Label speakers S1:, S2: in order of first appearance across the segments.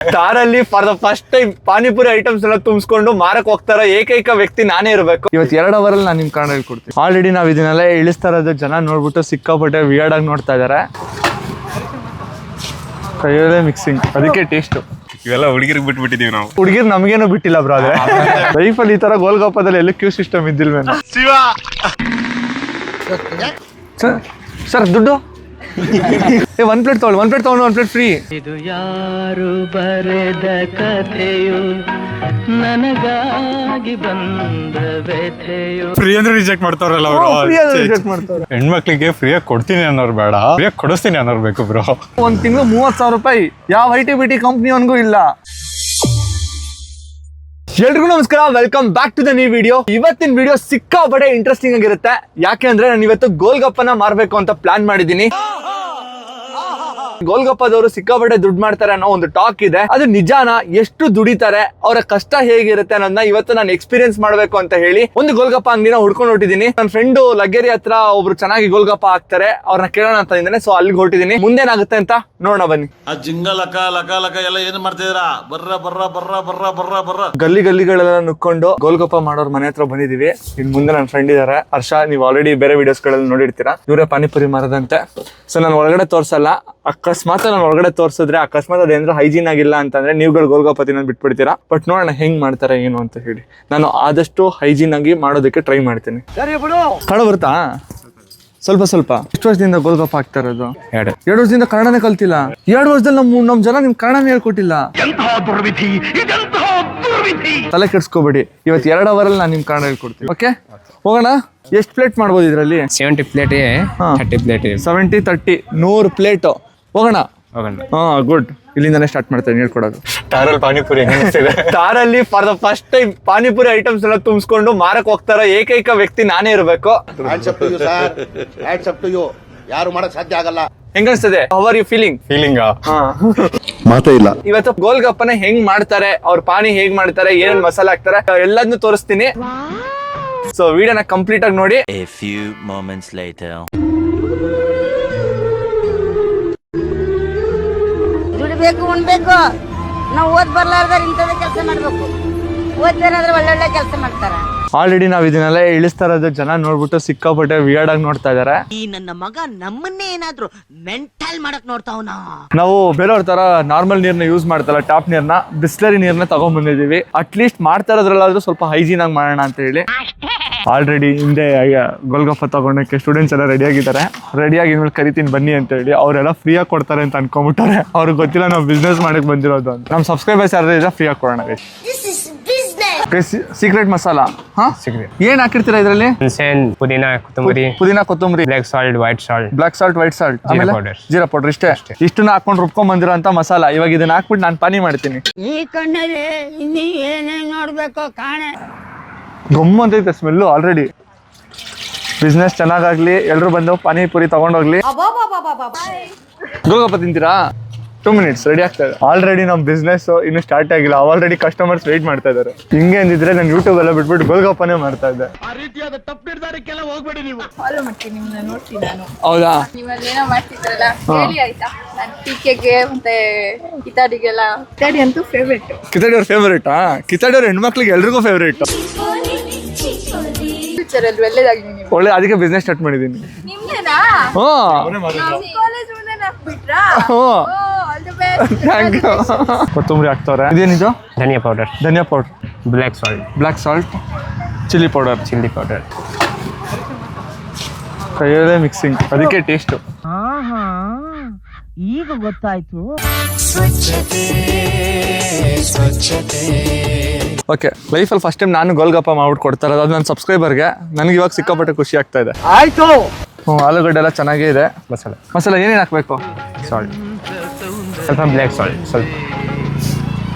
S1: ಕಾರಲ್ಲಿ for the first time panipuri items ಎಲ್ಲ ತುಂಬಿಸ್ಕೊಂಡು ಮಾರಕ್ ಹೋಗ್ತಾರ ಏಕೈಕ ವ್ಯಕ್ತಿ ನಾನೇ ಇರಬೇಕು. ಇವತ್ತು 2 ಅವರ್ ಅಲ್ಲಿ ನಾನು ನಿಮ್ ಕನ್ನಡ ಹೇಳ್ಕೊಡ್ತೀನಿ. ಆಲ್ರೆಡಿ ನಾವ್ ಇದನ್ನೆಲ್ಲ ಇಳಿಸ್ತಾ ಇರೋದು ಜನ ನೋಡ್ಬಿಟ್ಟು ಸಿಕ್ಕಾಪಟ್ಟೆ ವಿಯರ್ಡ್ ಆಗಿ ನೋಡ್ತಾ ಇದಾರೆ. ಕೈಯಲ್ಲೇ ಮಿಕ್ಸಿಂಗ್, ಅದಕ್ಕೆ ಟೇಸ್ಟ್.
S2: ಇವೆಲ್ಲ ಹುಡುಗಿರಿಗೆ ಬಿಟ್ಬಿಟ್ಟಿದೀವಿ ನಾವು.
S1: ಹುಡುಗಿರ್ ನಮ್ಗೇನು ಬಿಟ್ಟಿಲ್ಲ ಬ್ರೋ. ಆದ್ರೆ ಲೈಫಲ್ಲಿ ಈ ತರ ಗೋಲ್ಗಪ್ಪದಲ್ಲಿ ಎಲ್ಲ ಕ್ಯೂ ಸಿಸ್ಟಮ್ ಇದ್ದಿಲ್ವೇನೋ. ಸರ್ ದುಡ್ಡು 1 ಪ್ಲೇಟ್ ತಗೊಳ್ಳಿ, 1 ಪ್ಲೇಟ್ ತಗೊಂಡು 1 ಪ್ಲೇಟ್ ಫ್ರೀ.
S3: ಇದು ಯಾರು ಬರೆದ ಕಥೆಯು ನನಗಾಗಿ ಬಂದ ವ್ಯಥೆಯು.
S2: ಫ್ರೀ ಅಂದ್ರೆ ರಿಜೆಕ್ಟ್ ಮಾಡ್ತಾರಲ್ಲ ಅವರು. ಹೆಣ್ಮಕ್ಳಿಗೆ ಫ್ರೀಯಾಗಿ ಕೊಡ್ತೀನಿ ಅನ್ನೋರು ಬೇಡ, ಫ್ರೀಯಾಗಿ ಕೊಡಿಸ್ತೀನಿ ಅನ್ನೋರು ಬೇಕು ಬ್ರೋ.
S1: 1 ತಿಂಗಳು 30,000 ರೂಪಾಯಿ ಯಾವ ITBT ಕಂಪ್ನಿಯವನ್ಗೂ ಇಲ್ಲ. ಎಲ್ರಿಗೂ ನಮಸ್ಕಾರ, welcome back to the new video. ಇವತ್ತಿನ ವಿಡಿಯೋ ಸಿಕ್ಕಾಪಟ್ಟೆ ಇಂಟ್ರೆಸ್ಟಿಂಗ್ ಆಗಿರುತ್ತೆ. ಯಾಕೆ ಅಂದ್ರೆ ನಾನು ಇವತ್ತು ಗೋಲ್ಗಪ್ಪನ ಮಾರ್ಬೇಕು ಅಂತ ಪ್ಲಾನ್ ಮಾಡಿದೀನಿ. ಗೋಲ್ಗಪ್ಪದವರು ಸಿಕ್ಕಾಪಟ್ಟೆ ದುಡ್ಡು ಮಾಡ್ತಾರೆ ಅನ್ನೋ ಒಂದು ಟಾಕ್ ಇದೆ. ಅದು ನಿಜಾನ? ಎಷ್ಟು ದುಡಿತಾರೆ, ಅವರ ಕಷ್ಟ ಹೇಗಿರುತ್ತೆ ಅನ್ನೋದನ್ನ ಇವತ್ತು ನಾನು ಎಕ್ಸ್ಪೀರಿಯನ್ಸ್ ಮಾಡ್ಬೇಕು ಅಂತ ಹೇಳಿ ಒಂದು ಗೋಲ್ಗಪ್ಪ ಅಂಗಡಿನ ಹುಡ್ಕೊಂಡು ಹೊಟ್ಟಿದ್ದೀನಿ. ನನ್ನ ಫ್ರೆಂಡ್ ಲಗ್ಗೆರಿ ಹತ್ರ ಒಬ್ರು ಚೆನ್ನಾಗಿ ಗೋಲ್ಗಪ್ಪ ಹಾಕ್ತಾರೆ, ಅವ್ರನ್ನ ಕೇಳೋಣ ಅಂತ ಇದ್ದಾನೆ. ಸೊ ಅಲ್ಲಿಗೆ ಹೊಟ್ಟಿದ್ದೀನಿ. ಮುಂದೇನಾಗುತ್ತೆ ಅಂತ ನೋಡೋಣ ಬನ್ನಿ.
S4: ಆ ಜಿಂಗ ಲಕ ಲಕ ಲಕ ಎಲ್ಲ ಏನ್ ಮಾಡ್ತಿದ್ದೀರಾ? ಬರ್ರ ಬರ್ರ ಬರ್ರ ಬರ್ರ ಬರ್ರ ಬರ್ರ
S1: ಗಲ್ಲಿಗಳೆಲ್ಲ ನುಕ್ಕೊಂಡು ಗೋಲ್ಗಪ್ಪ ಮಾಡೋರ್ ಮನೆ ಹತ್ರ ಬಂದಿದೀವಿ. ಇನ್ ಮುಂದೆ ನನ್ನ ಫ್ರೆಂಡ್ ಇದಾರೆ ಹರ್ಷ. ನೀವು ಆಲ್ರೆಡಿ ಬೇರೆ ವಿಡಿಯೋಸ್ ಗಳಲ್ಲಿ ನೋಡಿರ್ತೀರಾ. ಇವರೇ ಪಾನಿಪುರಿ ಮಾರದಂತೆ. ಸೊ ನಾನು ಒಳಗಡೆ ತೋರ್ಸಲ್ಲ. ಅಕಸ್ಮಾತ್ ನಾನು ಒಳಗಡೆ ತೋರ್ಸಿದ್ರೆ ಅಕಸ್ಮಾತ್ ಅದೇನಾದ್ರು ಹೈಜೀನ್ ಆಗಿಲ್ಲ ಅಂತಂದ್ರೆ ನೀವುಗಳು ಗೋಲ್ಗಪ್ಪ ತಿನ್ನೋದು ಬಿಟ್ಬಿಡ್ತೀರಾ. ಬಟ್ ನೋಡೋಣ ಹೆಂಗ್ ಮಾಡ್ತಾರೆ ಏನು ಅಂತ ಹೇಳಿ. ನಾನು ಆದಷ್ಟು ಹೈಜೀನ್ ಆಗಿ ಮಾಡೋದಕ್ಕೆ ಟ್ರೈ ಮಾಡ್ತೀನಿ. ಕನ್ನಡ ಬರುತ್ತಾ? ಸ್ವಲ್ಪ ಸ್ವಲ್ಪ. ಎಷ್ಟು ವರ್ಷದಿಂದ ಗೋಲ್ಗಪ್ಪ ಹಾಕ್ತಾ ಇರೋದು? 2 ವರ್ಷದಿಂದ ಕನ್ನಡನೇ ಕಲ್ತಿಲ್ಲ. 2 ವರ್ಷದಲ್ಲಿ ನಮ್ ಜನ ನಿಮ್ ಕನ್ನಡನೇ ಹೇಳ್ಕೊಟ್ಟಿಲ್ಲ. ತಲೆ ಕೆಡ್ಸ್ಕೋಬೇಡಿ. ಇವತ್ತು 2 ಅವರ್ ಅಲ್ಲಿ ನಾನು ನಿಮ್ ಕನ್ನಡ ಹೇಳ್ಕೊಡ್ತೀನಿ. ಓಕೆ, ಹೋಗೋಣ. ಎಷ್ಟು ಪ್ಲೇಟ್ ಮಾಡ್ಬೋದು ಇದರಲ್ಲಿ?
S2: 70 ಪ್ಲೇಟ್ 30 ಪ್ಲೇಟ್
S1: 70 30 100 ಪ್ಲೇಟ್. ಹೋಗೋಣ. ಹಾ, ಗುಡ್. ಇಲ್ಲಿಂದಾನೇ ಸ್ಟಾರ್ಟ್ ಮಾಡ್ತೇನೆ ಹೇಳ್ಕೊಡೋದು.
S2: ಕಾರಲ್ಲಿ ಪಾನಿಪುರಿ
S1: ಕಾರಲ್ಲಿ for the first time panipuri items ಎಲ್ಲ ತುಂಬಿಸ್ಕೊಂಡು ಮಾರಕ್ ಹೋಗ್ತಾರ ಏಕೈಕ ವ್ಯಕ್ತಿ ನಾನೇ ಇರಬೇಕು.
S4: ಯಾರು ಮಾಡಕ್ ಸಾಧ್ಯ ಆಗಲ್ಲ.
S1: ಹೆಂಗನ್ಸ್ತದೆ? How are you feeling?
S4: ಮಾತೇ ಇಲ್ಲ.
S1: ಇವತ್ತು ಗೋಲ್ಗಪ್ಪನ ಹೆಂಗ್ ಮಾಡ್ತಾರೆ, ಅವ್ರ ಪಾನಿ ಹೇಗ್ ಮಾಡ್ತಾರೆ, ಏನೇನ್ ಮಸಾಲೆ ಹಾಕ್ತಾರೆ ಎಲ್ಲದನ್ನು ತೋರಿಸ್ತೀನಿ. ಸೊ ವಿಡಿಯೋನ ಕಂಪ್ಲೀಟ್ ಆಗಿ ನೋಡಿ.
S5: A few moments later.
S6: ದುಡಿಬೇಕು, ಉಣ್ಬೇಕು. ನಾವು ಓದ್ ಬರ್ಲಾರ್ದಾರ ಇಂಥದೇ ಕೆಲಸ ಮಾಡ್ಬೇಕು. ಓದ್ದೇನಾದ್ರೆ ಒಳ್ಳೊಳ್ಳೆ ಕೆಲಸ ಮಾಡ್ತಾರ.
S1: ಆಲ್ರೆಡಿ ನಾವ್ ಇದನ್ನೆಲ್ಲ ಇಳಿಸ್ತಾ ಇರೋದು ಜನ ನೋಡ್ಬಿಟ್ಟು ಸಿಕ್ಕಾಪಟ್ಟೆ ವಿಯರ್ಡ್ ಆಗಿ ನೋಡ್ತಾ ಇದಾರೆ.
S7: ಈ ನನ್ನ ಮಗ ನಮ್ಮನ್ನೇ ಏನಾದ್ರು ಮೆಂಟಲ್ ಮಾಡಕ್ ನೋಡ್ತಾವನ.
S1: ನಾವು ಬೇರೆಯವ್ರ ತರ ನಾರ್ಮಲ್ ನೀರ್ನ ಯೂಸ್ ಮಾಡ್ತಲ್ಲ, ಟ್ಯಾಪ್ ನೀರ್ನ, ಬಿಸ್ಲರಿ ನೀರ್ನ ತಗೊಂಡ್ ಬಂದಿದೀವಿ. ಅಟ್ಲೀಸ್ಟ್ ಮಾಡ್ತಾ ಇರೋದ್ರಲ್ಲಾದ್ರೂ ಸ್ವಲ್ಪ ಹೈಜೀನ್ ಆಗಿ ಮಾಡೋಣ ಅಂತ ಹೇಳಿ. ಆಲ್ರೆಡಿ ಹಿಂದೆ ಗೋಲ್ಗಪ್ಪ ತಗೊಂಡಕ್ಕೆ ಸ್ಟೂಡೆಂಟ್ಸ್ ಎಲ್ಲ ರೆಡಿ ಆಗಿದ್ದಾರೆ. ರೆಡಿಯಾಗಿ ಇನ್ಮೇಲೆ ಕರಿತೀನಿ ಬನ್ನಿ ಅಂತ ಹೇಳಿ. ಅವರೆಲ್ಲ ಫ್ರೀ ಆಗಿ ಕೊಡ್ತಾರೆ ಅಂತ ಅನ್ಕೊಂಡ್ಬಿಟ್ಟಾರೆ. ಅವ್ರಿಗೆ ಗೊತ್ತಿಲ್ಲ ನಾವು ಬಿಸ್ನೆಸ್ ಮಾಡಕ್ ಬಂದಿರೋದು ಅಂತ. ನಮ್ಮ ಸಬ್ಸ್ಕ್ರೈಬರ್ಸ್ ಯಾರು ಇದ್ರೆ ಫ್ರೀ ಆಗಿ ಕೊಡೋಣ. ಸೀಕ್ರೆಟ್ ಮಸಾಲಾ. ಏನ್ ಹಾಕಿರ್ತೀರಾ ಇದ್ರಲ್ಲಿ?
S2: ಪುದೀನಾ ಕೊತ್ತಂಬರಿ, ಬ್ಲಾಕ್ ಸಾಲ್ಟ್, ವೈಟ್ ಸಾಲ್ಟ್, ಆಮೇಲೆ ಜೀರಾ ಪೌಡರ್. ಇಷ್ಟೇ. ಇಷ್ಟನ್ನ ಹಾಕೊಂಡು ರುಬ್ಕೊಂಡ್ ಬಂದಿರೋ ಅಂತ ಮಸಾಲಾ. ಇವಾಗ ಇದನ್ನ ಹಾಕ್ಬಿಟ್ಟು ನಾನು ಪಾನಿ ಮಾಡ್ತೀನಿ.
S6: ಈ ಕಣ್ಣಲ್ಲಿ ಇನ್ನೀ ಏನೇನ್ ನೋಡ್ಬೇಕು ಕಾಣೆ.
S1: ಗಮ್ಮ ಅಂತೈತೆ ಸ್ಮೆಲ್ಲು. ಆಲ್ರೆಡಿ ಬಿಸ್ನೆಸ್ ಚೆನ್ನಾಗಾಗ್ಲಿ, ಎಲ್ರು ಬಂದು ಪಾನಿಪುರಿ ತಗೊಂಡೋಗ್ಲಿ. ಗೋಲ್ಗಪ್ಪ ತಿಂತೀರಾ? 2 minutes ರೆಡಿ ಆಗ್ತಾ ಇದೆ. ಆಲ್ರೆಡಿ ನಮ್ ಬಿಸ್ನೆಸ್ ಇನ್ನು ಸ್ಟಾರ್ಟ್ ಆಗಿಲ್ಲ. ಆಲ್ರೆಡಿ ಕಸ್ಟಮರ್ಸ್ ವೇಟ್ ಮಾಡ್ತಾ ಇದಾರೆ. ಹಿಂಗೆ ಅಂದಿದ್ರೆ ನಾನು ಯೂಟ್ಯೂಬ್ ಎಲ್ಲ ಬಿಟ್ಬಿಟ್ಟು ಗೋಲ್ಗಪ್ಪನೇ ಮಾಡ್ತಾ ಇದ್ದೆ.
S4: ಆ ರೀತಿಯಾದ ತಪ್ಪು ನಿರ್ಧಾರಕ್ಕೆಲ್ಲ ಹೋಗ್ಬೇಡಿ ನೀವು.
S8: ಫಾಲೋ ಮಾಡ್ತೀನಿ ನಿಮ್ಮನ್ನ, ನೋಡ್ತೀನಿ ನಾನು.
S1: ಹೌದಾ?
S8: ನೀವಲ್ಲೇನೋ ಮಾಡ್ತಿದ್ರಲ್ಲ, ಹೇಳಿ ಆಯ್ತಾ? ನಾನು ಟಿಕೆಗೆ ಮತ್ತೆ ಕಿತಾಡಿಗೆಲ್ಲ. ಕಿತಾಡಿ ಅಂತೂ ಫೇವ್ರೇಟ್.
S1: ಕಿತಾಡಿ ಅವ್ರ ಫೇವ್ರೇಟಾ? ಕಿತಾಡಿ ಅವ್ರ ಹೆಣ್ಮಕ್ಳಿಗೆ ಎಲ್ರಿಗೂ ಫೇವ್ರೇಟ್.
S8: ಫ್ಯೂಚರ್ ಅಲ್ಲಿ ಒಳ್ಳೇದಾಗಿ ನೀವು.
S1: ಒಳ್ಳೆ, ಅದಕ್ಕೆ ಬಿಸ್ನೆಸ್ ಸ್ಟಾರ್ಟ್ ಮಾಡಿದೀನಿ.
S8: ನಿಮ್ದೇನಾ? ಕಾಲೇಜ್ ಮುಂದೆ ಬಿಟ್ರಾ? All the best.
S1: Thank you. ಕೊತ್ತಂಬರಿ ಹಾಕ್ತವ್ರೆ. ಇದೇನಿದು?
S2: Dhaniya powder, black salt,
S1: chilli powder. ಕೈಯಲ್ಲೇ ಮಿಕ್ಸಿಂಗ್, ಅದಕ್ಕೆ ಟೇಸ್ಟ್.
S7: ಈಗ ಗೊತ್ತಾಯ್ತು.
S1: ಓಕೆ, ಲೈಫಲ್ಲಿ ಫಸ್ಟ್ ಟೈಮ್ ನಾನು ಗೋಲ್ಗಪ್ಪ ಮಾಡ್ಬಿಟ್ಟು ಕೊಡ್ತಾ ಇರೋದು. ಅದು ನನ್ನ ಸಬ್ಸ್ಕ್ರೈಬರ್ಗೆ. ನನಗೆ ಇವಾಗ ಸಿಕ್ಕಾಪಟ್ಟೆ ಖುಷಿ ಆಗ್ತಾ ಇದೆ.
S7: ಆಯ್ತು.
S1: ಆಲೂಗಡ್ಡೆ ಎಲ್ಲ ಚೆನ್ನಾಗೇ ಇದೆ. ಮಸಾಲೆ ಏನೇನು ಹಾಕ್ಬೇಕು?
S2: ಸಾಲ್ಟ್, ಸ್ವಲ್ಪ ಬ್ಲಾಕ್ ಸಾಲ್ಟ್, ಸ್ವಲ್ಪ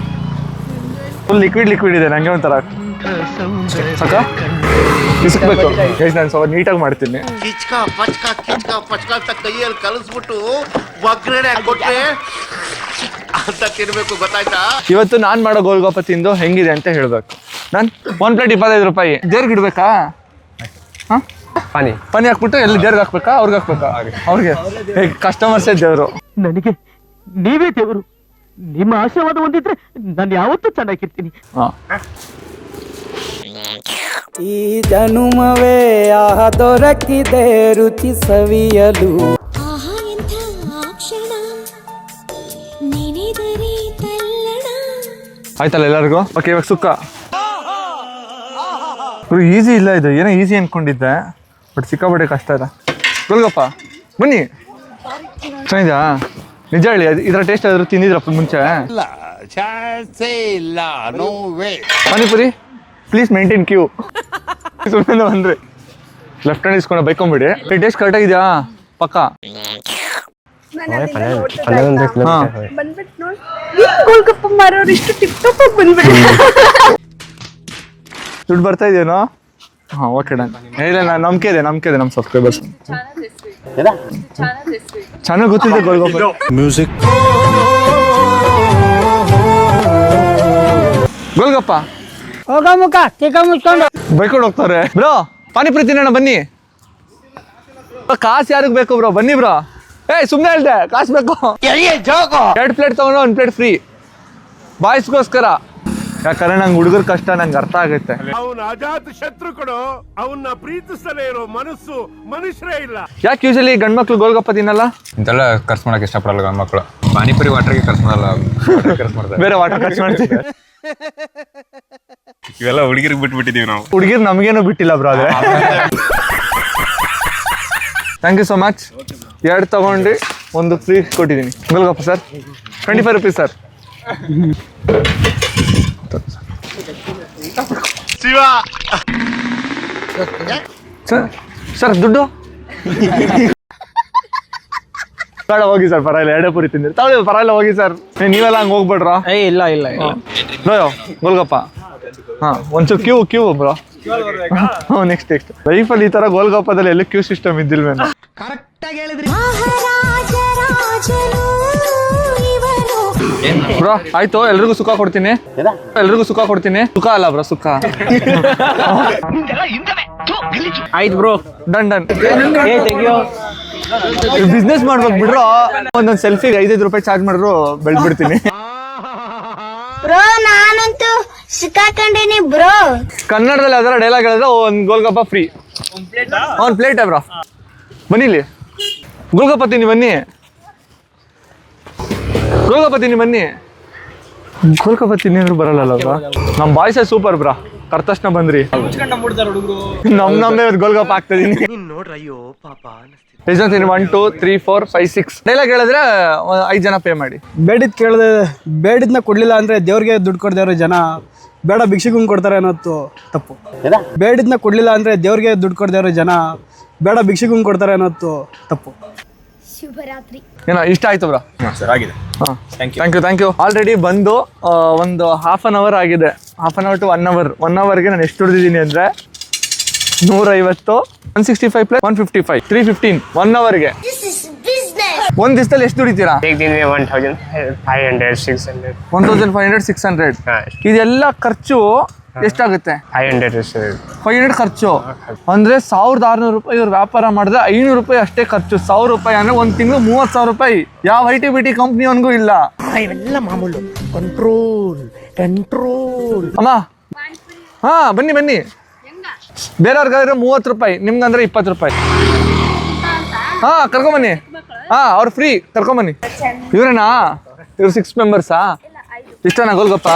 S1: ಫುಲ್ ಲಿಕ್ವಿಡ್ ಇದೆ. ನಂಗೆ ಒಂಥರ ಸಾಕಾ? ಇಸ್ಬೇಕು. ನಾನು ಸ್ವಲ್ಪ ನೀಟಾಗಿ ಮಾಡ್ತೀನಿ.
S4: ಕಿಚ್ಕ ಪಚ್ಕ ಅಂತ ಕೈಯಲ್ಲಿ ಕಲಿಸ್ಬಿಟ್ಟು ಒಗ್ಗರಣೆ ಕೊಟ್ಟೆ ಅಂತ ತಿನ್ಬೇಕು, ಗೊತ್ತಾಯ್ತಾ?
S1: ಇವತ್ತು ನಾನು ಮಾಡೋ ಗೋಲ್ಗಪ್ಪ ತಿಂದು ಹೆಂಗಿದೆ ಅಂತ ಹೇಳ್ಬೇಕು. ನಾನು 1 ಪ್ಲೇಟ್ 25 ರೂಪಾಯಿ. ದೇವ್ರಿಗೆ ಇಡ್ಬೇಕಾ? ಹಾಂ, ಪಾನಿ ಹಾಕ್ಬಿಟ್ಟು ಎಲ್ಲಿ ದೇವ್ರಿಗೆ ಹಾಕ್ಬೇಕಾ? ಅವ್ರಿಗೆ ಹಾಕ್ಬೇಕಾ? ಅವ್ರಿಗೆ ಕಸ್ಟಮರ್ಸೇ ದೇವರು.
S7: ನನಗೆ ನೀವೇ ದೇವರು.
S3: ನಿಮ್ಮ ಆಶೀರ್ವಾದ ಹೊಂದಿದ್ರೆ ನಾನು ಯಾವತ್ತೂ ಚೆನ್ನಾಗಿರ್ತೀನಿ.
S1: ಹಾ
S9: ಈ ಜನುಮವೇ ದೊರಕಿದೆ ರುಚಿ ಸವಿಯಲು.
S1: ಆಯ್ತಲ್ಲ ಎಲ್ಲರಿಗೂ? ಓಕೆ, ಇವಾಗ ಸುಕ್ಕ. ಈಸಿ ಇಲ್ಲ ಇದು, ಏನೋ ಈಸಿ ಅನ್ಕೊಂಡಿದ್ದೆ, ಬಟ್ ಸಿಕ್ಕಾಪಟ್ಟೆ ಕಷ್ಟ ಇದೆ. ಗೋಲ್ಗಪ್ಪ ಬನ್ನಿ, ಚೆನ್ನಾಗಿದಾ? ನಿಜ ಹೇಳಿ, ಇದರ ಟೇಸ್ಟ್ ಆದ್ರೂ ತಿಂದಿದ್ರಪ್ಪ ಮುಂಚೆ? Panipuri please maintain queue. ಸುಮ್ಮನೆ ಬಂದ್ರಿ ಲೆಫ್ಟ್ ಹ್ಯಾಂಡ್ ಇಸ್ಕೊಂಡು ಬೈಕೊಂಬಿಡಿ. ಟೇಸ್ಟ್ ಕರೆಕ್ಟ್ ಆಗಿದೆಯಾ? ಪಕ್ಕ.
S8: ಬಂದ್ಬಿಟ್ಟು ನೋಡಿ ಗೋಲ್ಗಪ್ಪ ಮಾರೋರು ಇಷ್ಟು ಟಿಪ್ ಟಾಪ್ ಆಗಿ ಬಂದ್ಬಿಟ್ಟು.
S1: ದುಡ್ಡು ಬರ್ತಾ ಇದೆಯೇನೋ? ಹಾಂ, ಓಕೆ ಡನ್. ಇಲ್ಲ, ನಂಬಿಕೆ ಇದೆ ನಮ್ಮ ಸಬ್ಸ್ಕ್ರೈಬರ್ಸ್. ಚೆನ್ನಾಗಿ ಗೊತ್ತಿದೆ ಗೋಲ್ಗಪ್ಪ. ಮ್ಯೂಸಿಕ್ ಗೋಲ್ಗಪ್ಪ
S6: ಹೋಗ ಮುಖ ಚಿಕ್ಕ ಮುಚ್ಕೊಂಡು
S1: ಬೈಕೊಂಡು ಹೋಗ್ತಾರೆ. ಬ್ರೋ ಪಾನಿಪುರಿ ತಿನ್ನೋಣ ಬನ್ನಿ. ಕಾಸು ಯಾರಿಗೆ ಬೇಕು ಬ್ರೋ? ಬನ್ನಿ ಬ್ರೋ. ಸುಮ್ಮನೆ ಹೇಳ್ದೆ, ಕಾಸು ಬೇಕು. 2 ಪ್ಲೇಟ್ ತಗೊಂಡು 1 ಪ್ಲೇಟ್ ಫ್ರೀ ಬಾಯ್ಸ್ಗೋಸ್ಕರ. ಯಾಕಂದ್ರೆ ನಂಗೆ ಹುಡುಗರ ಕಷ್ಟ ನಂಗೆ ಅರ್ಥ ಆಗುತ್ತೆ.
S4: ಅವನ ಅಜಾತ ಶತ್ರು ಕೊಡು, ಅವನ್ನ ಪ್ರೀತಿಸಲೇ ಇರೋ ಮನಸ್ಸು ಮನುಷ್ಯರೇ ಇಲ್ಲ.
S1: ಯಾಕೆ ಯೂಶಲಿ ಗಂಡು ಮಕ್ಳು ಗೋಲ್ಗಪ್ಪ ತಿನ್ನಲ್ಲ?
S2: ಇಂತೆಲ್ಲ ಖರ್ಚು ಮಾಡಕ್ಕೆ ಇಷ್ಟಪಡಲ್ಲ ಗಂಡು ಮಕ್ಕಳು. ಪಾನಿಪುರಿ ವಾಟರ್ಗೆ ಖರ್ಚು ಮಾಡಲ್ಲ, ಖರ್ಚು ಮಾಡ್ತಾರೆ.
S1: ಬೇರೆ ವಾಟರ್ ಖರ್ಚು ಮಾಡ್ತೀವಿ.
S4: ಇವೆಲ್ಲ ಹುಡುಗಿರಿಗೆ ಬಿಟ್ಬಿಟ್ಟಿದೀವಿ ನಾವು.
S1: ಹುಡುಗಿರು ನಮಗೇನು ಬಿಟ್ಟಿಲ್ಲ ಬ್ರೋ. ಆದ್ರೆ ಥ್ಯಾಂಕ್ ಯು ಸೊ ಮಚ್. 2 ತಗೊಂಡು 1 ಫ್ರೀ ಕೊಟ್ಟಿದ್ದೀನಿ. Golgappa sir 25 rupees sir.
S4: Shiva
S1: sir ದುಡ್ಡು ಬೇಡ, ಹೋಗಿ ಸರ್, ಪರವಾಗಿಲ್ಲ. 2 ಪುರಿ ತಿಂದಿರಿ, ತಗೊಳ್ಳಿ, ಪರವಾಗಿಲ್ಲ, ಹೋಗಿ ಸರ್. ನೀವೆಲ್ಲ ಹಂಗೆ ಹೋಗ್ಬೇಡ್ರ?
S9: ಇಲ್ಲ
S1: ಬ್ರೋ ಗೋಲ್ಗಪ್ಪ. ಹಾಂ, ಒಂಚೂರು ಕ್ಯೂ ಬ್ರೋ. ಹ್ಞೂ, ನೆಕ್ಸ್ಟ್ ಲೈಫಲ್ಲಿ ಈ ಥರ ಗೋಲ್ಗಪ್ಪದಲ್ಲಿ ಎಲ್ಲ ಕ್ಯೂ ಸಿಸ್ಟಮ್ ಇದ್ದಿಲ್ವೇನೋ.
S7: ಕರೆಕ್ಟಾಗಿ ಹೇಳಿದ್ರಿ.
S1: ಬ್ರೋ ಆಯ್ತು, ಎಲ್ರಿಗೂ ಸುಖ ಕೊಡ್ತೀನಿ. ಸುಖ ಅಲ್ಲ ಬ್ರೋ, ಸುಖ.
S9: ಆಯ್ತು ಬ್ರೋ,
S1: ಡನ್. ಬಿಸ್ನೆಸ್ ಮಾಡ್ಬೇಕು ಬಿಡ್ರೋ. ಒಂದೊಂದು ಸೆಲ್ಫಿಗೆ 5 ರೂಪಾಯಿ ಚಾರ್ಜ್ ಮಾಡಿದ್ರು ಬೆಳೆದ್ಬಿಡ್ತೀನಿ.
S6: ಬ್ರೋ ನಾನಂತೂ ಸಿಕ್ಕಾಕೊಂಡೇನಿ ಬ್ರೋ.
S1: ಕನ್ನಡದಲ್ಲಿ ಅದರ ಡೈಲಾಗ್ ಹೇಳಿದ್ರೆ 1 ಗೋಲ್ಗಪ್ಪ ಫ್ರೀ. 1 plate bro. ಬನ್ನಿ ಇಲ್ಲಿ, ಗೋಲ್ಗಪ್ಪ ತಿನ್ನಿ ಬನ್ನಿ. ಗೋಲ್ಗಪ್ಪ ತಿನ್ನಿ ಅಂದ್ರೂ ಬರಲ್ಲ ಬ್ರೋ. ನಮ್ಮ ಬಾಯ್ಸೇ ಸೂಪರ್ ಬ್ರೋ. ಕರ್ತಕ್ಷಣ ಬಂದ್ರಿ, ನಮ್ದೇ ಗೋಲ್ಗಪ್ಪ ಆಗ್ತದೀನಿ.
S7: ನೋಡ್ರಯ್ಯೋ ಪಾಪ.
S1: ಎಷ್ಟು ಜನ ತಿನ್ನಿ? 1 2 3 4 5 6 ಡೈಲಾಗ್ ಹೇಳಿದ್ರೆ 5 ಜನ ಪೇ ಮಾಡಿ.
S9: ಬೇಡಿದ್ನ ಕೊಡ್ಲಿಲ್ಲ ಅಂದ್ರೆ ದೇವ್ರಿಗೆ ದುಡ್ಡು ಕೊಡ್ದೇವ್ರ ಜನ ಬೇಡ ಭಿಕ್ಷೆಗೂ ಕೊಡ್ತಾರೆ ಅನ್ನೋದು ತಪ್ಪು. ಬೇಡಿದ್ನ ಕೊಡ್ಲಿಲ್ಲ ಅಂದ್ರೆ ದೇವ್ರಿಗೆ ದುಡ್ಡು ಕೊಡ್ದೇವ್ರ ಜನ ಬೇಡ ಭಿಕ್ಷೆಗೂ ಕೊಡ್ತಾರೆ ಅನ್ನೋದು ತಪ್ಪು.
S8: ಶುಭರಾತ್ರಿ.
S1: ಏನೋ ಇಷ್ಟ ಆಯ್ತು ಬ್ರೋ? Thank you. ಆಲ್ರೆಡಿ ಬಂದು ಒಂದು ½ an hour ಆಗಿದೆ. ½ an hour to 1 hour. 1 hourಗೆ ನಾನು ಎಷ್ಟು ದುಡ್ದಿದ್ದೀನಿ ಅಂದರೆ 150, 165 + 155, 315 1 hourಗೆ. ಒಂದು ದಿವಸದಲ್ಲಿ ಎಷ್ಟು ದುಡಿತೀರಾ?
S9: 1500 600
S1: 1500 600. ಇದೆಲ್ಲ ಖರ್ಚು ಎಷ್ಟಾಗುತ್ತೆ? 500 ಖರ್ಚು ಅಂದ್ರೆ 1600 ರೂಪಾಯಿ. ಇವ್ರು ವ್ಯಾಪಾರ ಮಾಡಿದ್ರೆ 500 ರೂಪಾಯಿ ಅಷ್ಟೇ ಖರ್ಚು. 1000 ರೂಪಾಯಿ ಅಂದ್ರೆ 1 ತಿಂಗಳು 30,000 ರೂಪಾಯಿ. ಯಾವ ITBT ಕಂಪ್ನಿಯವನ್ಗೂ ಇಲ್ಲ.
S7: ಇವೆಲ್ಲ ಮಾಮೂಲು. ಕಂಟ್ರೋಲ್.
S1: ಅಮ್ಮ, ಹಾ ಬನ್ನಿ. ಬೇರೆಯವ್ರಿಗಾದ್ರೆ 30 ರೂಪಾಯಿ, ನಿಮ್ಗಂದ್ರೆ 20 ರೂಪಾಯಿ. ಹಾ ಕರ್ಕೊಂಬನ್ನಿ. ಹಾ ಅವ್ರು ಫ್ರೀ, ಕರ್ಕೊಂಬನ್ನಿ. ಇವ್ರೇನಾ? ಇವ್ರು 6 ಮೆಂಬರ್ಸಾ? ಇಷ್ಟನಾ ಗೋಲ್ಗಪ್ಪ?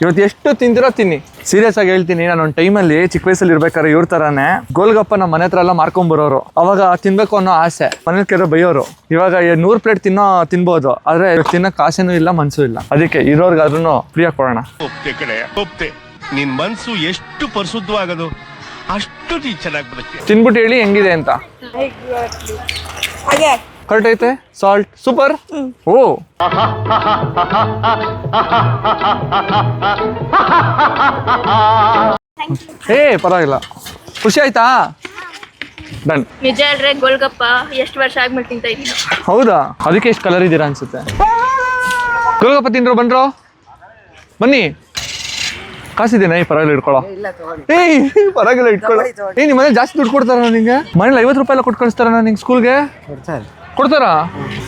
S1: ಇವತ್ತು ಎಷ್ಟು ತಿಂದಿರೋ ತಿನ್ನಿ. ಸೀರಿಯಸ್ ಆಗಿ ಹೇಳ್ತೀನಿ, ನಾನು ಒಂದು ಟೈಮಲ್ಲಿ ಚಿಕ್ಕ ವಯಸ್ಸಲ್ಲಿ ಇರ್ಬೇಕಾದ್ರೆ ಇವ್ರ ತರಾನೇ ಗೋಲ್ಗಪ್ಪ ನಮ್ಮ ಮನೆ ಹತ್ರ ಎಲ್ಲ ಮಾರ್ಕೊಂಡ್ಬರೋರು. ಅವಾಗ ತಿನ್ಬೇಕು ಅನ್ನೋ ಆಸೆ, ಮನೇಲಿ ಕೆಲವರು ಬೈಯೋರು. ಇವಾಗ 100 ಪ್ಲೇಟ್ ತಿನ್ಬೋದು, ಆದ್ರೆ ತಿನ್ನಕ್ ಆಸೆನೂ ಇಲ್ಲ, ಮನ್ಸು ಇಲ್ಲ. ಅದಕ್ಕೆ ಇರೋರ್ಗಾದ್ರೂ ಫ್ರೀಯಾಗಿ ಕೊಡೋಣ.
S4: ಒಪ್ತೆ ನಿನ್ ಮನ್ಸು ಎಷ್ಟು ಪರಿಶುದ್ಧವಾಗದು ಅಷ್ಟು ಚೆನ್ನಾಗಿ ಬರುತ್ತೆ.
S1: ತಿನ್ಬಿಟ್ಟು ಹೇಳಿ ಹೆಂಗಿದೆ ಅಂತ. ಕರೆಕ್ಟ್ ಐತೆ? Salt super. ಓ ಪರವಾಗಿಲ್ಲ. ಖುಷಿ ಆಯ್ತಾ? ಡನ್.
S8: ನಿಜ ಹೇಳ್ರೆ ಗೋಲ್ಗಪ್ಪ ಎಷ್ಟು ವರ್ಷ ಆದ್ಮೇಲೆ ತಿಂತ ಇದ್ದೀನಿ.
S1: ಹೌದಾ? ಅದಕ್ಕೆ ಎಷ್ಟು ಕಲರ್ ಇದ್ದೀರಾ ಅನ್ಸುತ್ತೆ. ಗೋಲ್ಗಪ್ಪ ತಿನ್ರೋ, ಬನ್ರೋ, ಬನ್ನಿ. ಕಾಸಿದೇನ? ಪರವಾಗಿಲ್ಲ ಇಟ್ಕೊಳ್ಳೋ. ಪರವಾಗಿಲ್ಲ ಇಟ್ಕೊಳ್ಳೋ. ನಿಮ್ಮ ಮನೇಲಿ ಜಾಸ್ತಿ ದುಡ್ಡು ಕೊಡ್ತಾರ ನಿಂಗೆ? ಮನೇಲಿ 50 ರೂಪಾಯಿ ಎಲ್ಲ ಕೊಟ್ಟು ಕಳಿಸ್ತಾರ ನಿಂಗೆ ಸ್ಕೂಲ್ಗೆ?
S2: ಕೊಡ್ತಾರಾ?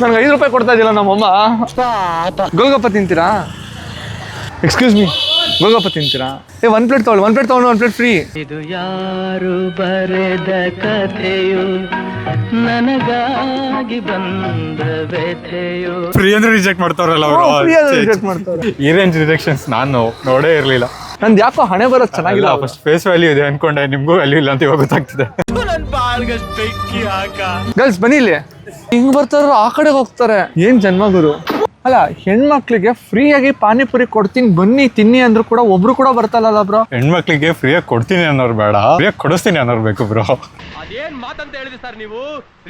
S2: ನನಗೆ 5 ರೂಪಾಯಿ ಕೊಡ್ತಾ ಇದ್ದಿಲ್ಲ ನಮ್ಮಮ್ಮ. ಗೋಲ್ಗಪ್ಪ ತಿಂತೀರಾ? ಎಕ್ಸ್ಕ್ಯೂಸ್ ಮೀ, ಗೋಲ್ಗಪ್ಪ ತಿಂತೀರಾ? 1 ಪ್ಲೇಟ್ ತಗೊಳ್ಳಿ, 1 ಪ್ಲೇಟ್ ತಗೊಂಡು 1 ಪ್ಲೇಟ್ ಫ್ರೀ.
S3: ಇದು ಯಾರು ಬರೆದ ಕಥೆಯು ನನಗಾಗಿ ಬಂದ ವ್ಯಥೆಯು.
S10: ಫ್ರೀ ಅಂದ್ರೆ ರಿಜೆಕ್ಟ್ ಮಾಡ್ತಾರಲ್ಲ ಅವರು.
S2: ರಿಜೆಕ್ಟ್ ಮಾಡ್ತಾರೆ.
S10: ಈ ರೇಂಜ್ ರಿಜೆಕ್ಷನ್ಸ್ ನಾನು ನೋಡೇ ಇರ್ಲಿಲ್ಲ.
S2: ನಂದು ಯಾಕೋ ಹಣೆ ಬರೋದು ಚೆನ್ನಾಗಿಲ್ಲ.
S10: ಫಸ್ಟ್ ಫೇಸ್ ವ್ಯಾಲ್ಯೂ ಇದೆ ಅನ್ಕೊಂಡೆ, ನಿಮ್ಗೂ ವ್ಯಾಲ್ಯೂ ಇಲ್ಲ ಅಂತ ಇವಾಗ ಗೊತ್ತಾಗ್ತಿದೆ.
S2: ಗರ್ಲ್ಸ್ ಬನ್ನಿ ಇಲ್ಲಿ. ಹಿಂಗ್ ಬರ್ತಾರ ಆ ಕಡೆಗೆ ಹೋಗ್ತಾರೆ. ಏನ್ ಜನ್ಮ ಗುರು. ಅಲ್ಲ, ಹೆಣ್ಮಕ್ಳಿಗೆ ಫ್ರೀ ಆಗಿ ಪಾನಿಪುರಿ ಕೊಡ್ತೀನಿ ಬನ್ನಿ ತಿನ್ನಿ ಅಂದ್ರು ಕೂಡ ಒಬ್ರು ಕೂಡ ಬರ್ತಾರಲ್ಲ ಬ್ರೋ.
S10: ಹೆಣ್ಮಕ್ಳಿಗೆ ಫ್ರೀಯಾಗಿ ಕೊಡ್ತೀನಿ ಅನ್ನೋರು ಬೇಡ, ಫ್ರೀಯಾಗಿ ಕೊಡಿಸ್ತೀನಿ ಅನ್ನೋರು ಬೇಕು ಬ್ರೋ.
S3: ಅದೇನ್ ಮಾತಂತ ಹೇಳಿದ್ರಿ ಸರ್ ನೀವು?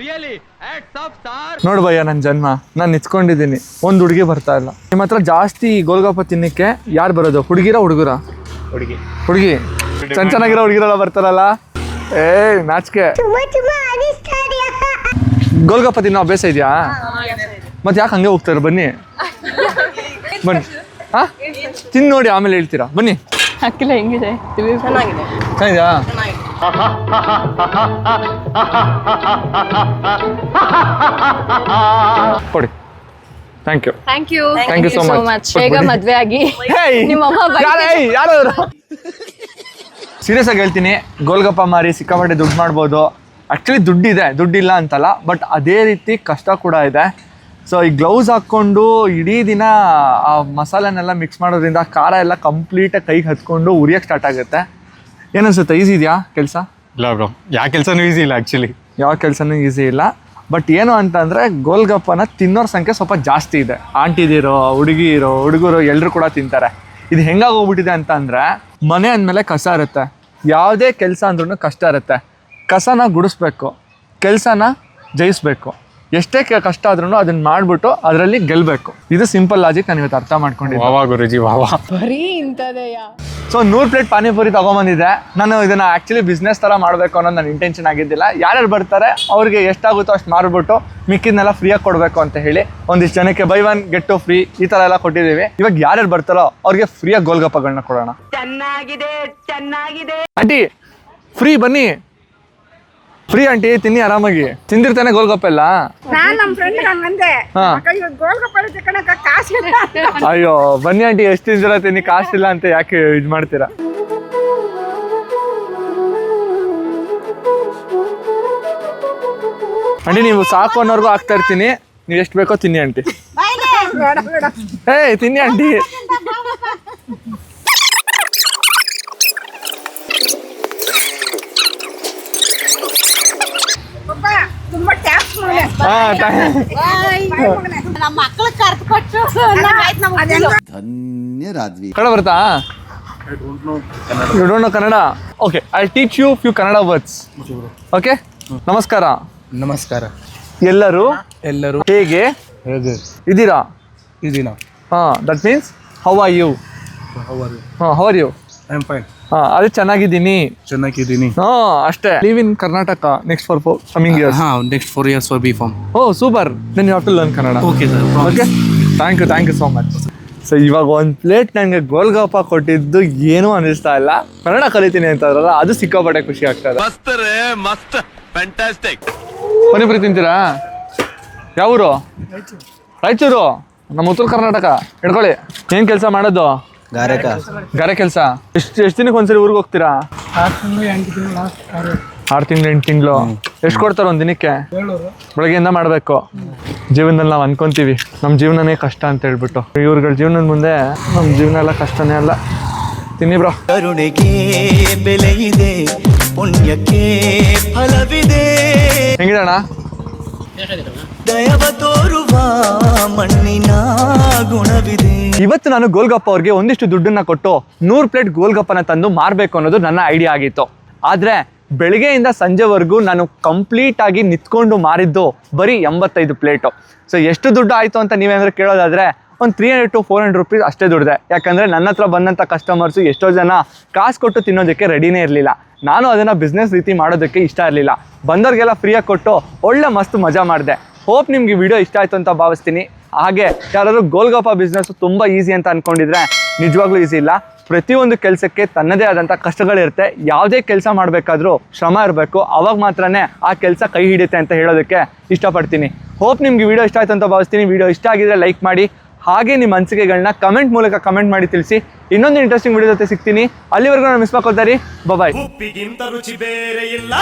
S3: Really hats off sir.
S2: ನೋಡು ಭಯ್ಯ, ನನ್ನ ಜನ್ಮ ನಾನು ನಿಂತ್ಕೊಂಡಿದ್ದೀನಿ, ಒಂದು ಹುಡುಗಿ ಬರ್ತಾ ಇಲ್ಲ. ನಿಮ್ಮ ಹತ್ರ ಜಾಸ್ತಿ ಗೋಲ್ಗಪ್ಪ ತಿನ್ನಕ್ಕೆ ಯಾರು ಬರೋದು? ಹುಡುಗಿರ ಹುಡುಗರ? ಹುಡುಗಿ. ಚೆನ್ನಾಗಿರೋ ಹುಡುಗಿರೆಲ್ಲ ಬರ್ತಾರಲ್ಲ. ಏ ನಾಚಿಕೆ. ಗೋಲ್ಗಪ್ಪ ತಿನ್ನೋ ಅಭ್ಯಾಸ ಇದೆಯಾ? ಮತ್ತೆ ಯಾಕೆ ಹಂಗೆ ಹೋಗ್ತಾರೆ? ಬನ್ನಿ ಬನ್ನಿ. ಹಾ, ತಿನ್ ನೋಡಿ ಆಮೇಲೆ ಹೇಳ್ತೀರಾ. ಬನ್ನಿ.
S8: ಹಾಕಿಲ್ಲ, ಹೆಂಗಿದೆ? ಚೆನ್ನಾಗಿದೆ.
S2: ಚೆನ್ನಾಗಿದೆಯಾ? ಕೊಡಿ. Thank you.
S8: Thank you
S2: so much.
S8: ಬೇಗ ಮದ್ವೆ ಆಗಿ ನಿಮ್ಮಮ್ಮ
S2: ಯಾರು ಸೀರಿಯಸ್ ಆಗಿ ಹೇಳ್ತೀನಿ, ಗೋಲ್ಗಪ್ಪ ಮಾರಿ ಸಿಕ್ಕಾಪಟ್ಟೆ ದುಡ್ಡು ಮಾಡ್ಬೋದು. ಆ್ಯಕ್ಚುಲಿ ದುಡ್ಡಿದೆ, ದುಡ್ಡಿಲ್ಲ ಅಂತಲ್ಲ, ಬಟ್ ಅದೇ ರೀತಿ ಕಷ್ಟ ಕೂಡ ಇದೆ. ಸೊ ಈ ಗ್ಲೌಸ್ ಹಾಕ್ಕೊಂಡು ಇಡೀ ದಿನ ಆ ಮಸಾಲೆನೆಲ್ಲ ಮಿಕ್ಸ್ ಮಾಡೋದ್ರಿಂದ ಖಾರ ಎಲ್ಲ ಕಂಪ್ಲೀಟಾಗಿ ಕೈಗೆ ಹತ್ಕೊಂಡು ಉರಿಯೋಕ್ಕೆ ಸ್ಟಾರ್ಟ್ ಆಗುತ್ತೆ. ಏನನ್ಸುತ್ತೆ? ಈಸಿ ಇದೆಯಾ ಕೆಲಸ?
S10: ಇಲ್ಲ ಬ್ರೋ, ಯಾವ ಕೆಲಸನೂ ಈಸಿ ಇಲ್ಲ ಆ್ಯಕ್ಚುಲಿ.
S2: ಯಾವ ಕೆಲಸನೂ ಈಸಿ ಇಲ್ಲ. ಬಟ್ ಏನು ಅಂತಂದರೆ ಗೋಲ್ಗಪ್ಪನ ತಿನ್ನೋರ ಸಂಖ್ಯೆ ಸ್ವಲ್ಪ ಜಾಸ್ತಿ ಇದೆ. ಆಂಟಿದಿರೋ, ಹುಡುಗಿರೋ, ಹುಡುಗರು ಎಲ್ಲರೂ ಕೂಡ ತಿಂತಾರೆ. ಇದು ಹೆಂಗಾಗಿ ಹೋಗ್ಬಿಟ್ಟಿದೆ ಅಂತ ಅಂದರೆ, ಮನೆ ಅಂದಮೇಲೆ ಕಸ ಇರುತ್ತೆ. ಯಾವುದೇ ಕೆಲಸ ಅಂದ್ರೂ ಕಷ್ಟ ಇರುತ್ತೆ. ಕಸನ ಗುಡಿಸ್ಬೇಕು, ಕೆಲಸನ ಜಯಿಸ್ಬೇಕು. ಎಷ್ಟೇ ಕಷ್ಟ ಆದ್ರೂ ಅದನ್ನ ಮಾಡಿಬಿಟ್ಟು ಅದರಲ್ಲಿ ಗೆಲ್ಲಬೇಕು. ಇದು ಸಿಂಪಲ್ ಲಾಜಿಕ್ ನಾನು ಇವತ್ತು ಅರ್ಥ ಮಾಡ್ಕೊಂಡಿದ್ದೆ.
S10: ವಾವಾ ಗುರುಜಿ ವಾವಾ.
S8: ಬರೀ ಇಂಥದೆಯಾ?
S2: ಸೊ 100 ಪ್ಲೇಟ್ ಪಾನಿಪುರಿ ತೊಗೊಂಬಂದಿದ್ದೆ. ನಾನು ಇದನ್ನು ಆ್ಯಕ್ಚುಲಿ ಬಿಸ್ನೆಸ್ ಥರ ಮಾಡಬೇಕು ಅನ್ನೋದು ನನ್ನ ಇಂಟೆನ್ಷನ್ ಆಗಿದ್ದಿಲ್ಲ. ಯಾರ್ಯಾರು ಬರ್ತಾರೆ ಅವ್ರಿಗೆ ಎಷ್ಟಾಗುತ್ತೋ ಅಷ್ಟು ಮಾರ್ಬಿಟ್ಟು ಮಿಕ್ಕಿದ್ನೆಲ್ಲ ಫ್ರೀಯಾಗಿ ಕೊಡಬೇಕು ಅಂತ ಹೇಳಿ ಒಂದಿಷ್ಟು ಜನಕ್ಕೆ ಬೈ 1 get 2 ಫ್ರೀ ಈ ಥರ ಎಲ್ಲ ಕೊಟ್ಟಿದ್ದೀವಿ. ಇವಾಗ ಯಾರ್ಯಾರು ಬರ್ತಾರೋ ಅವ್ರಿಗೆ ಫ್ರೀಯಾಗಿ ಗೋಲ್ಗಪ್ಪಗಳನ್ನ ಕೊಡೋಣ.
S3: ಚೆನ್ನಾಗಿದೆ ಚೆನ್ನಾಗಿದೆ.
S2: ಆಂಟಿ ಫ್ರೀ, ಬನ್ನಿ. ಫ್ರೀ ಆಂಟಿ, ತಿನ್ನಿ ಆರಾಮಾಗಿ. ತಿಂದಿರ್ತಾನೆ ಗೋಲ್ಗಪ್ಪ ಎಲ್ಲ. ಅಯ್ಯೋ ಬನ್ನಿ ಆಂಟಿ, ಎಷ್ಟು ತಿಂದಿರ ತಿನ್ನಿ, ಕಾಸ್ಟ್ ಇಲ್ಲ ಅಂತ ಯಾಕೆ ಇದು ಮಾಡ್ತೀರಾ? ಆಂಟಿ ನೀವು ಸಾಕು ಅನ್ನೋರ್ಗು ಹಾಕ್ತಾ ಇರ್ತೀನಿ, ನೀವು ಎಷ್ಟು ಬೇಕೋ ತಿನ್ನಿ ಆಂಟಿ. ಏ ತಿನ್ನಿ ಆಂಟಿ. ಕನ್ನಡ ಬರ್ತಾ? You don't know Kannada? Okay, I teach you few Kannada words. Okay, ನಮಸ್ಕಾರ.
S9: ನಮಸ್ಕಾರ.
S2: ಎಲ್ಲರೂ ಹೇಗೆ ಇದ್ದೀರಾ?
S9: ಇದೀನಾ?
S2: That means how are you? How are you?
S9: I am fine.
S2: ಅದೇ ಚೆನ್ನಾಗಿದ್ದೀನಿ. ಅಷ್ಟೇ. Live in Karnataka next for coming years.
S9: Next 4 years for B.Pharm.
S2: Oh super. Then you have to learn Kannada.
S9: Okay sir.
S2: Okay, thank you so much. So ಇವಾಗ 1 plate ನನಗೆ ಗೋಲ್ಗಪ್ಪ ಕೊಟ್ಟಿದ್ದು ಏನೂ ಅನ್ನಿಸ್ತಾ ಇಲ್ಲ. ಕನ್ನಡ ಕಲಿತೀನಿ ಅಂತಾರಲ್ಲ, ಅದು ಸಿಕ್ಕಾಪಟ್ಟೆ ಖುಷಿ ಆಗ್ತದೆ.
S4: ಮಸ್ತ್ ಫ್ಯಾಂಟಾಸ್ಟಿಕ್.
S2: ಪಾನಿಪುರಿ ತಿಂತೀರಾ? ಯಾವೂರು? ರಾಯಚೂರು. ನಮ್ಮ ಉತ್ತರ ಕರ್ನಾಟಕ. ಹಿಡ್ಕೊಳ್ಳಿ. ಏನು ಕೆಲಸ ಮಾಡೋದು? ಗಾರೆ ಕೆಲಸ. ಎಷ್ಟು ದಿನಕ್ಕೆ ಒಂದ್ಸರಿ ಊರಿಗೆ ಹೋಗ್ತೀರಾ? 6 ತಿಂಗಳು 8 ತಿಂಗಳು. ಎಷ್ಟು ಕೊಡ್ತಾರೆ ಒಂದು ದಿನಕ್ಕೆ? ಬೆಳಗ್ಗೆಯಿಂದ ಮಾಡಬೇಕು. ಜೀವನದಲ್ಲಿ ನಾವು ಅನ್ಕೊಂತೀವಿ ನಮ್ಮ ಜೀವನನೇ ಕಷ್ಟ ಅಂತ ಹೇಳ್ಬಿಟ್ಟು. ಇವ್ರುಗಳ ಜೀವನದ ಮುಂದೆ ನಮ್ಮ ಜೀವನ ಎಲ್ಲ ಕಷ್ಟನೇ ಅಲ್ಲ. ತಿನ್ನಿ ಬ್ರೋ.
S11: ಕರುಣೆಗೆ ಬೆಲೆ ಇದೆ, ಪುಣ್ಯಕ್ಕೆ ಫಲವಿದೆ.
S2: ಹೆಂಗಿದೆ ಅಣ್ಣ?
S11: ದಯವ ತೋರುವ ಮಣ್ಣಿನ ಗುಣವಿದೆ.
S2: ಇವತ್ತು ನಾನು ಗೋಲ್ಗಪ್ಪ ಅವ್ರಿಗೆ ಒಂದಿಷ್ಟು ದುಡ್ಡನ್ನ ಕೊಟ್ಟು 100 ಪ್ಲೇಟ್ ಗೋಲ್ಗಪ್ಪನ ತಂದು ಮಾರಬೇಕು ಅನ್ನೋದು ನನ್ನ ಐಡಿಯಾ ಆಗಿತ್ತು. ಆದರೆ ಬೆಳಗ್ಗೆಯಿಂದ ಸಂಜೆವರೆಗೂ ನಾನು ಕಂಪ್ಲೀಟ್ ಆಗಿ ನಿಂತ್ಕೊಂಡು ಮಾರಿದ್ದು ಬರೀ 85 ಪ್ಲೇಟು. ಸೊ ಎಷ್ಟು ದುಡ್ಡು ಆಯಿತು ಅಂತ ನೀವೇನಾದರೂ ಕೇಳೋದಾದರೆ ಒಂದು 300 to 400 rupees ಅಷ್ಟೇ ದುಡ್ಡಿದೆ. ಯಾಕಂದರೆ ನನ್ನ ಹತ್ರ ಬಂದಂಥ ಕಸ್ಟಮರ್ಸು ಎಷ್ಟೋ ಜನ ಕಾಸು ಕೊಟ್ಟು ತಿನ್ನೋದಕ್ಕೆ ರೆಡಿನೇ ಇರಲಿಲ್ಲ. ನಾನು ಅದನ್ನು ಬಿಸ್ನೆಸ್ ರೀತಿ ಮಾಡೋದಕ್ಕೆ ಇಷ್ಟ ಇರಲಿಲ್ಲ. ಬಂದವ್ರಿಗೆಲ್ಲ ಫ್ರೀಯಾಗಿ ಕೊಟ್ಟು ಒಳ್ಳೆ ಮಸ್ತ್ ಮಜಾ ಮಾಡಿದೆ. ಹೋಪ್ ನಿಮ್ಗೆ ವಿಡಿಯೋ ಇಷ್ಟ ಆಯಿತು ಅಂತ ಭಾವಿಸ್ತೀನಿ. ಹಾಗೆ ಯಾರಾದರೂ ಗೋಲ್ಗಪ್ಪ ಬಿಸ್ನೆಸ್ಸು ತುಂಬ ಈಸಿ ಅಂತ ಅಂದ್ಕೊಂಡಿದ್ರೆ ನಿಜವಾಗ್ಲೂ ಈಸಿ ಇಲ್ಲ. ಪ್ರತಿಯೊಂದು ಕೆಲಸಕ್ಕೆ ತನ್ನದೇ ಆದಂಥ ಕಷ್ಟಗಳಿರುತ್ತೆ. ಯಾವುದೇ ಕೆಲಸ ಮಾಡಬೇಕಾದ್ರೂ ಶ್ರಮ ಇರಬೇಕು, ಅವಾಗ ಮಾತ್ರನೇ ಆ ಕೆಲಸ ಕೈ ಹಿಡಿಯುತ್ತೆ ಅಂತ ಹೇಳೋದಕ್ಕೆ ಇಷ್ಟಪಡ್ತೀನಿ. ಹೋಪ್ ನಿಮ್ಗೆ ವಿಡಿಯೋ ಇಷ್ಟ ಆಯ್ತು ಅಂತ ಭಾವಿಸ್ತೀನಿ. ವಿಡಿಯೋ ಇಷ್ಟ ಆಗಿದ್ರೆ ಲೈಕ್ ಮಾಡಿ, ಹಾಗೆ ನಿಮ್ಮ ಅನಿಸಿಕೆಗಳನ್ನ ಕಮೆಂಟ್ ಮೂಲಕ ಕಮೆಂಟ್ ಮಾಡಿ ತಿಳಿಸಿ. ಇನ್ನೊಂದು ಇಂಟ್ರೆಸ್ಟಿಂಗ್ ವಿಡಿಯೋ ಜೊತೆ ಸಿಗ್ತೀನಿ. ಅಲ್ಲಿವರೆಗೂ ನಾನು ಮಿಸ್ ಮಾಡ್ಕೊಳ್ತಾರೆ. ಬಾಯ್.
S11: ಉಪ್ಪಿಗಿಂತ ರುಚಿ ಬೇರೆ ಇಲ್ಲ.